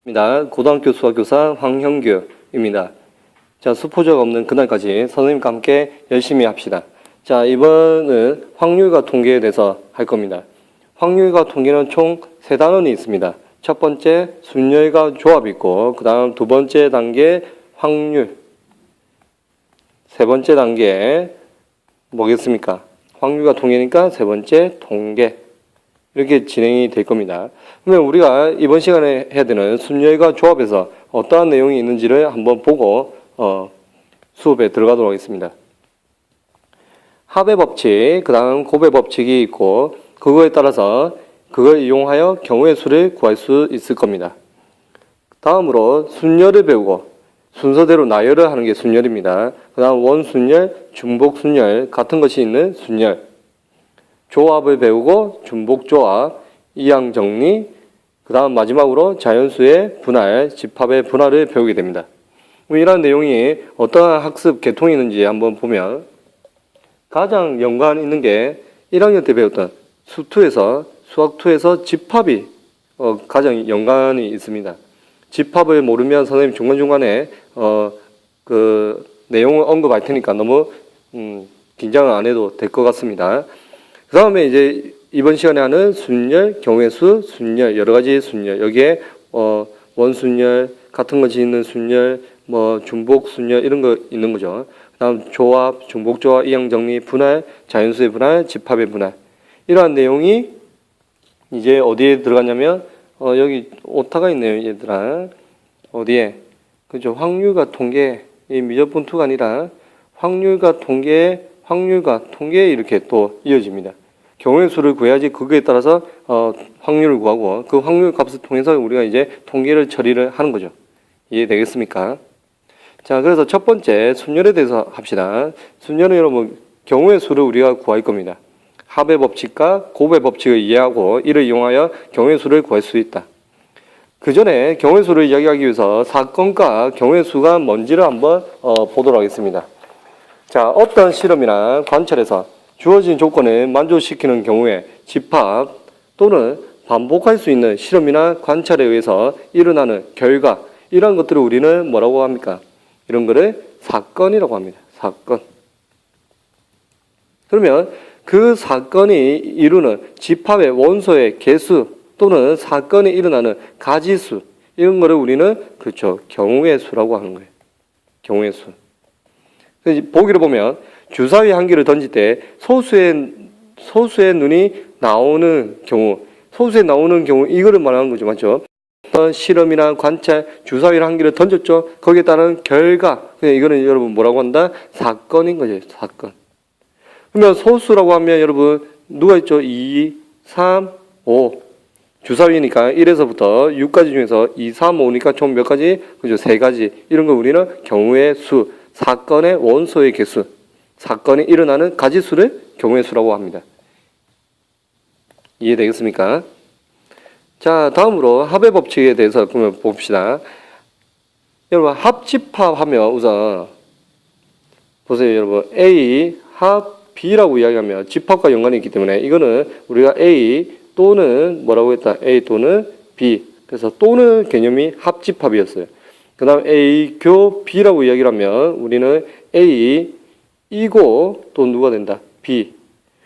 입니다. 고등학교 수학교사 황형규입니다. 자, 수포자가 없는 그날까지 선생님과 함께 열심히 합시다. 자, 이번은 확률과 통계에 대해서 할 겁니다. 확률과 통계는 총 3단원이 있습니다. 첫 번째 순열과 조합이 있고, 그 다음 두 번째 단계 확률, 세 번째 단계 뭐겠습니까? 확률과 통계니까 세 번째 통계. 이렇게 진행이 될 겁니다. 그러면 우리가 이번 시간에 해야 되는 순열과 조합에서 어떠한 내용이 있는지를 한번 보고 수업에 들어가도록 하겠습니다. 합의 법칙, 그 다음 곱의 법칙이 있고, 그거에 따라서 그걸 이용하여 경우의 수를 구할 수 있을 겁니다. 다음으로 순열을 배우고 순서대로 나열을 하는 게 순열입니다. 그 다음 원순열, 중복순열 같은 것이 있는 순열, 조합을 배우고 중복조합, 이항정리, 그 다음 마지막으로 자연수의 분할, 집합의 분할을 배우게 됩니다. 이러한 내용이 어떠한 학습 계통이 있는지 한번 보면 가장 연관 있는 게 1학년 때 배웠던 수학2에서 집합이 가장 연관이 있습니다. 집합을 모르면 선생님 중간중간에 그 내용을 언급할 테니까 너무 긴장을 안 해도 될 것 같습니다. 그 다음에 이제 이번 시간에 하는 순열, 경우의 수, 순열, 여러 가지 순열, 여기에 원순열, 같은 것이 있는 순열, 중복 순열 이런 거 있는 거죠. 그 다음 조합, 중복 조합, 이항정리, 분할, 자연수의 분할, 집합의 분할, 이러한 내용이 이제 어디에 들어갔냐면 여기 오타가 있네요, 얘들아. 어디에? 그죠? 확률과 통계, 이 미적분투가 아니라 확률과 통계 이렇게 또 이어집니다. 경우의 수를 구해야지 그거에 따라서 확률을 구하고 그 확률 값을 통해서 우리가 이제 통계를 처리를 하는 거죠. 이해되겠습니까? 자, 그래서 첫 번째 순열에 대해서 합시다. 순열은 여러분 경우의 수를 우리가 구할 겁니다. 합의 법칙과 곱의 법칙을 이해하고 이를 이용하여 경우의 수를 구할 수 있다. 그 전에 경우의 수를 이야기하기 위해서 사건과 경우의 수가 뭔지를 한번 보도록 하겠습니다. 자, 어떤 실험이나 관찰에서 주어진 조건을 만족시키는 경우에 집합 또는 반복할 수 있는 실험이나 관찰에 의해서 일어나는 결과, 이런 것들을 우리는 뭐라고 합니까? 이런 거를 사건이라고 합니다. 사건. 그러면 그 사건이 이루는 집합의 원소의 개수 또는 사건이 일어나는 가지수, 이런 거를 우리는 그렇죠, 경우의 수라고 하는 거예요. 경우의 수. 보기를 보면 주사위 한 개를 던질 때 소수의 눈이 나오는 경우, 이거를 말하는 거죠. 맞죠? 실험이나 관찰, 주사위를 한 개를 던졌죠. 거기에 따른 결과, 이거는 여러분 뭐라고 한다? 사건인 거죠. 사건. 그러면 소수라고 하면 여러분 누가 있죠? 2, 3, 5. 주사위니까 1에서부터 6까지 중에서 2, 3, 5니까 총 몇 가지? 그죠? 3가지. 이런 거 우리는 경우의 수, 사건의 원소의 개수, 사건이 일어나는 가지수를 경우의 수라고 합니다. 이해되겠습니까? 자, 다음으로 합의 법칙에 대해서 그러면 봅시다. 여러분 합집합하면 우선 보세요. 여러분 A 합 B라고 이야기하면 집합과 연관이 있기 때문에 이거는 우리가 A 또는 뭐라고 했다? A 또는 B. 그래서 또는 개념이 합집합이었어요. 그 다음 A 교 B라고 이야기를 하면 우리는 A 이고 또 누가 된다? B.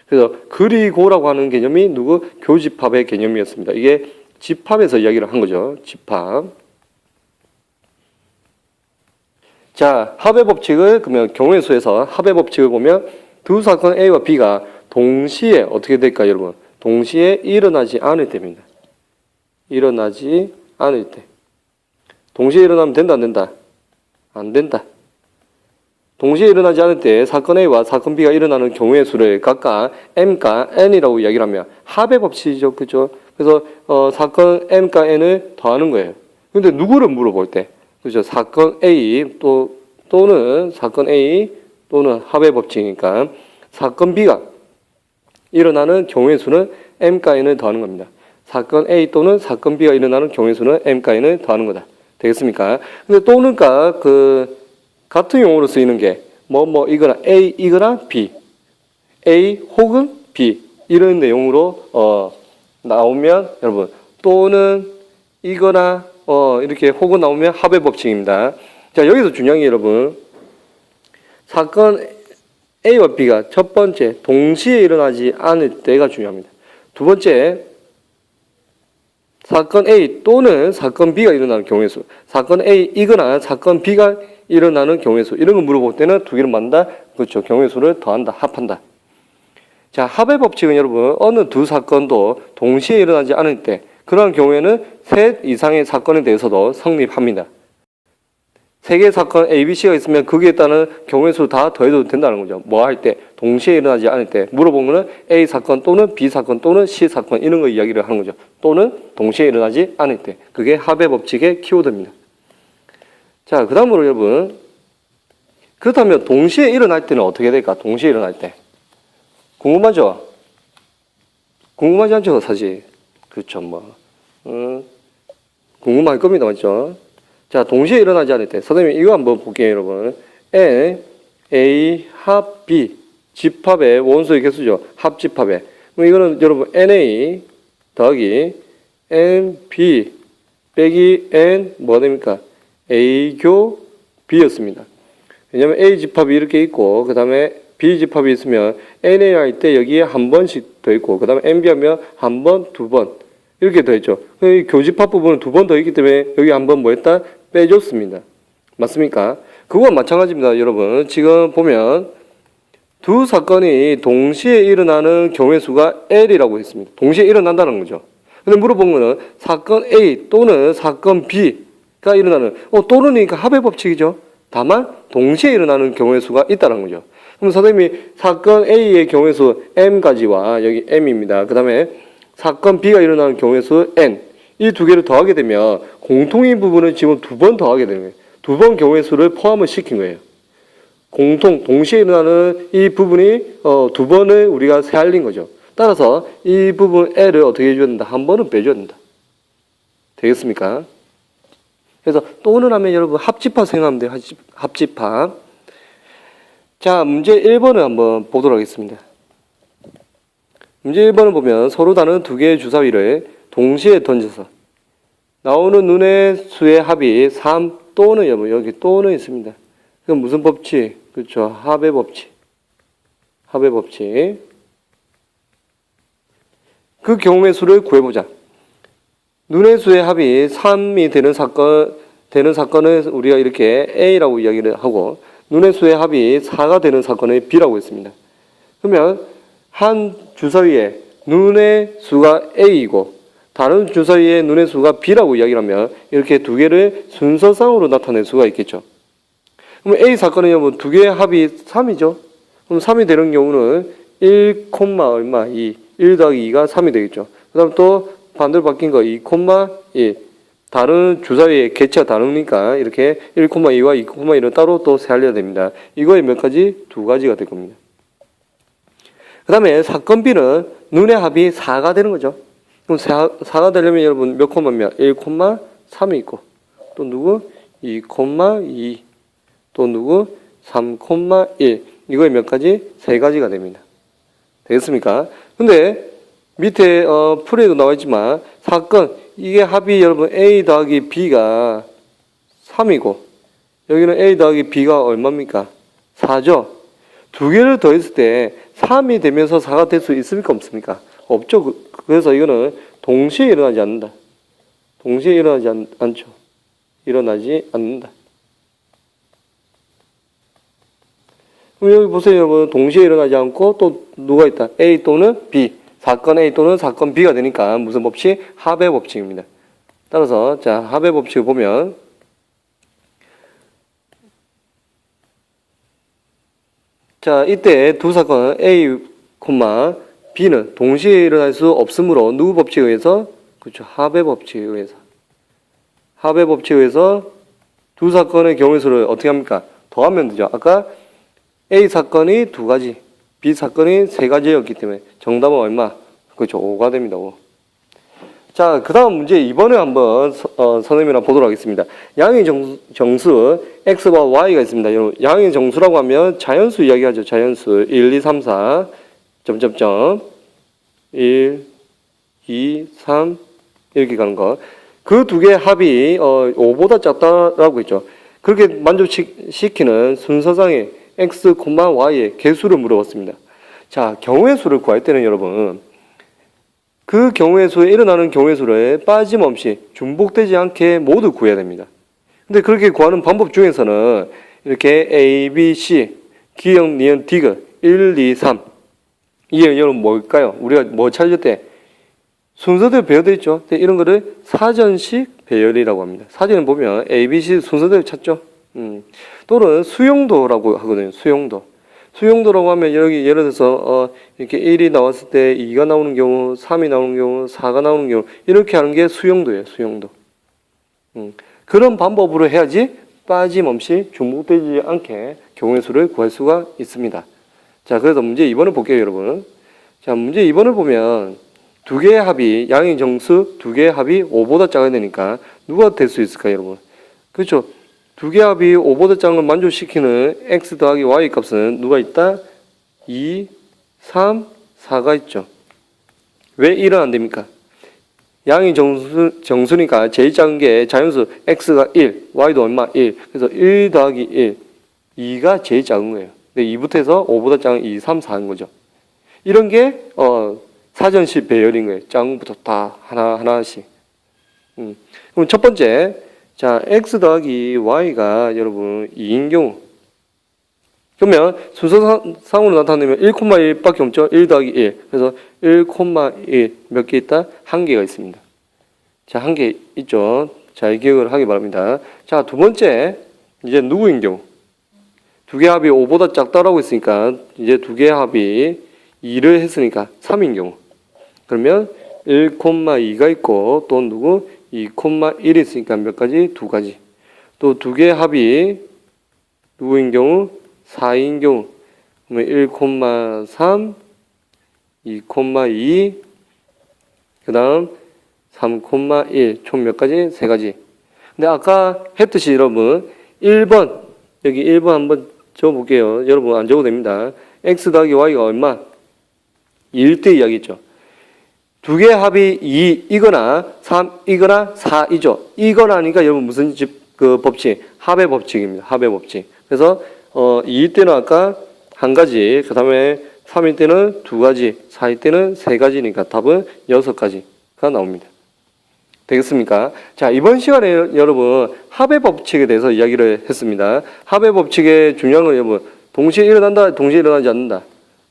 그래서 그리고라고 하는 개념이 누구? 교집합의 개념이었습니다. 이게 집합에서 이야기를 한 거죠. 집합. 자, 합의 법칙을 그러면 경우의 수에서 합의 법칙을 보면 두 사건 A와 B가 동시에 어떻게 될까, 여러분? 동시에 일어나지 않을 때입니다. 일어나지 않을 때. 동시에 일어나면 된다, 안 된다? 안 된다. 동시에 일어나지 않을 때 사건 A와 사건 B가 일어나는 경우의 수를 각각 M과 N이라고 이야기를 하면 합의 법칙이죠. 그죠? 그래서 사건 M과 N을 더하는 거예요. 근데 누구를 물어볼 때, 그죠? 사건 A 또는 사건 A 또는 합의 법칙이니까 사건 B가 일어나는 경우의 수는 M과 N을 더하는 겁니다. 사건 A 또는 사건 B가 일어나는 경우의 수는 M과 N을 더하는 거다. 되겠습니까? 근데 또는가 같은 용어로 쓰이는 게 이거나 A 이거나 B, A 혹은 B 이런 내용으로 나오면 여러분 또는 이거나 이렇게 혹은 나오면 합의 법칙입니다. 자, 여기서 중요한 게 여러분, 사건 A와 B가 첫 번째 동시에 일어나지 않을 때가 중요합니다. 두 번째, 사건 A 또는 사건 B가 일어나는 경우의 수, 사건 A이거나 사건 B가 일어나는 경우의 수, 이런 거 물어볼 때는 두 개를 만다, 그렇죠. 경우의 수를 더한다, 합한다. 자, 합의 법칙은 여러분, 어느 두 사건도 동시에 일어나지 않을 때, 그러한 경우에는 셋 이상의 사건에 대해서도 성립합니다. 세 개의 사건 A, B, C가 있으면 거기에 따른 경우의 수 다 더해도 된다는 거죠. 뭐 할 때? 동시에 일어나지 않을 때. 물어보면은 A 사건 또는 B 사건 또는 C 사건 이런 거 이야기를 하는 거죠. 또는 동시에 일어나지 않을 때. 그게 합의 법칙의 키워드입니다. 자, 그 다음으로 여러분, 그렇다면 동시에 일어날 때는 어떻게 될까? 동시에 일어날 때. 궁금하죠? 궁금하지 않죠, 사실. 그렇죠, 뭐. 궁금할 겁니다, 맞죠? 자, 동시에 일어나지 않을 때. 선생님, 이거 한번 볼게요, 여러분. N, A, 합, B. 집합의 원소의 개수죠. 합집합의. 그럼 이거는 여러분, NA 더하기 NB 빼기 N, 뭐가 됩니까? A교 B였습니다. 왜냐면 A 집합이 이렇게 있고, 그 다음에 B 집합이 있으면 NA 할 때 여기에 한 번씩 더 있고, 그 다음에 NB 하면 한 번, 두 번. 이렇게 더 있죠. 이 교집합 부분은 두 번 더 있기 때문에 여기 한 번 뭐 했다? 빼줬습니다. 맞습니까? 그거와 마찬가지입니다, 여러분. 지금 보면 두 사건이 동시에 일어나는 경우의 수가 L이라고 했습니다. 동시에 일어난다는 거죠. 근데 물어본 거는 사건 A 또는 사건 B가 일어나는, 또는이니까 합의 법칙이죠. 다만 동시에 일어나는 경우의 수가 있다는 거죠. 그럼 선생님이 사건 A의 경우의 수 M까지와 여기 M입니다. 그 다음에 사건 B가 일어나는 경우의 수 N. 이 두 개를 더하게 되면 공통인 부분을 지금 두 번 더하게 되는 거예요. 두 번 경우의 수를 포함을 시킨 거예요. 동시에 일어나는 이 부분이 두 번을 우리가 세알린 거죠. 따라서 이 부분 L을 어떻게 해줘야 된다? 한 번은 빼줘야 된다. 되겠습니까? 그래서 또는 하면 여러분 합집합 생각하면 돼요. 합집합. 자, 문제 1번을 한번 보도록 하겠습니다. 문제 1번을 보면 서로 다른 두 개의 주사위를 동시에 던져서 나오는 눈의 수의 합이 3 또는 여러분 여기 또는 있습니다. 그럼 무슨 법칙? 그렇죠. 합의 법칙. 합의 법칙. 그 경우의 수를 구해보자. 눈의 수의 합이 3이 되는 사건을 우리가 이렇게 A라고 이야기를 하고 눈의 수의 합이 4가 되는 사건을 B라고 했습니다. 그러면 한 주사위에 눈의 수가 A이고 다른 주사위의 눈의 수가 B라고 이야기를 하면 이렇게 두 개를 순서상으로 나타낼 수가 있겠죠. 그럼 A 사건은 여러분 두 개의 합이 3이죠. 그럼 3이 되는 경우는 1, 얼마 2, 1 더하기 2가 3이 되겠죠. 그 다음 또 반대로 바뀐 거 2, 1. 다른 주사위의 개체가 다르니까 이렇게 1,2와 2,1은 따로 또 세알려야 됩니다. 이거에 몇 가지? 두 가지가 될 겁니다. 그 다음에 사건 B는 눈의 합이 4가 되는 거죠. 그럼 4가 되려면 여러분 몇 콤마면 1,3이 있고 또 누구? 2,2 또 누구? 3,1 이거에 몇 가지? 세 가지가 됩니다. 되겠습니까? 근데 밑에 풀에도 나와 있지만 사건 이게 합이 여러분 A 더하기 B가 3이고 여기는 A 더하기 B가 얼마입니까? 4죠? 두 개를 더했을 때 3이 되면서 4가 될 수 있습니까? 없습니까? 없죠. 그래서 이거는 동시에 일어나지 않는다. 동시에 일어나지 않죠. 일어나지 않는다. 그럼 여기 보세요, 여러분. 동시에 일어나지 않고 또 누가 있다? A 또는 B. 사건 A 또는 사건 B가 되니까 무슨 법칙? 합의 법칙입니다. 따라서 자 합의 법칙을 보면 자 이때 두 사건 A, B는 동시에 일어날 수 없으므로 누구 법칙에 의해서? 그렇죠. 합의 법칙에 의해서. 합의 법칙에 의해서 두 사건의 경우의 수를 어떻게 합니까? 더하면 되죠. 아까 A 사건이 두 가지, B 사건이 세 가지였기 때문에 정답은 얼마? 그렇죠. 5가 됩니다. 5. 자, 그 다음 문제 2번에 한번 선생님이랑 보도록 하겠습니다. 양의 정수 X와 Y가 있습니다. 여러분, 양의 정수라고 하면 자연수 이야기하죠. 자연수 1, 2, 3, 4 점점점 1, 2, 3 이렇게 가는 거. 그 두 개의 합이 5보다 작다라고 했죠. 그렇게 만족시키는 순서상의 x, y의 개수를 물어봤습니다. 자, 경우의 수를 구할 때는 여러분 그 경우의 수에 일어나는 경우의 수를 빠짐없이 중복되지 않게 모두 구해야 됩니다. 근데 그렇게 구하는 방법 중에서는 이렇게 A, B, C, 기역, 니은, 디귿 1, 2, 3 이게 여러분 뭘까요? 우리가 뭐 찾을 때 순서대로 배열되어 있죠. 이런 거를 사전식 배열이라고 합니다. 사전에 보면 A, B, C 순서대로 찾죠. 또는 수용도라고 하거든요. 수용도라고 하면 여기 예를 들어서 이렇게 1이 나왔을 때 2가 나오는 경우, 3이 나오는 경우, 4가 나오는 경우 이렇게 하는 게 수용도예요. 수용도. 그런 방법으로 해야지 빠짐없이 중복되지 않게 경우의 수를 구할 수가 있습니다. 자, 그래서 문제 2번을 볼게요, 여러분. 자, 문제 2번을 보면 두 개의 합이 양의 정수 두 개의 합이 5보다 작아야 되니까 누가 될 수 있을까요, 여러분? 그렇죠. 두 개의 합이 5보다 작은 걸 만족시키는 x 더하기 y 값은 누가 있다? 2, 3, 4가 있죠. 왜 1은 안 됩니까? 양의 정수니까 제일 작은 게 자연수 x가 1, y도 얼마? 1. 그래서 1 더하기 1, 2가 제일 작은 거예요. 근데 2부터 해서 5보다 작은 2, 3, 4인 거죠. 이런 게 사전식 배열인 거예요. 작은 것부터 다 하나씩. 그럼 첫 번째, 자 x 더하기 y가 여러분 2인 경우 그러면 순서상으로 나타내면 1,1밖에 없죠. 1 더하기 1. 그래서 1,1 몇 개 있다? 한 개가 있습니다. 자, 한 개 있죠. 잘 기억을 하기 바랍니다. 자, 두 번째, 이제 누구인 경우? 두 개 합이 5보다 작다라고 했으니까 이제 두 개 합이 2를 했으니까 3인 경우. 그러면 1,2가 있고 또 누구? 2,1이 있으니까 몇 가지? 두 가지. 또 두 개 합이 누구인 경우? 4인 경우. 그러면 1,3, 2,2, 그 다음 3,1, 총 몇 가지? 세 가지. 근데 아까 했듯이 여러분 1번, 여기 1번 한번 적어볼게요. 여러분 안 적어도 됩니다. x 더하기 y가 얼마? 1대 이야기죠. 두 개의 합이 2이거나 3이거나 4이죠. 이거나니까 여러분 무슨 법칙? 합의 법칙입니다. 합의 법칙. 그래서 2일 때는 아까 한 가지, 그 다음에 3일 때는 두 가지, 4일 때는 세 가지니까 답은 6가지가 나옵니다. 되겠습니까? 자, 이번 시간에 여러분 합의 법칙에 대해서 이야기를 했습니다. 합의 법칙의 중요한 건 여러분 동시에 일어난다, 동시에 일어나지 않는다.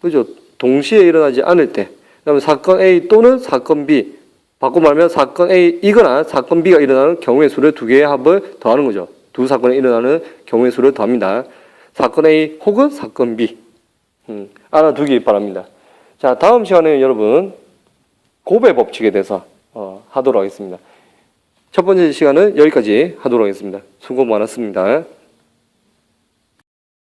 그죠? 동시에 일어나지 않을 때. 그다음에 사건 A 또는 사건 B. 바꿔 말하면 사건 A이거나 사건 B가 일어나는 경우의 수를 두 개의 합을 더하는 거죠. 두 사건에 일어나는 경우의 수를 더합니다. 사건 A 혹은 사건 B. 알아두기 바랍니다. 자, 다음 시간에 여러분 곱의 법칙에 대해서 하도록 하겠습니다. 첫 번째 시간은 여기까지 하도록 하겠습니다. 수고 많았습니다.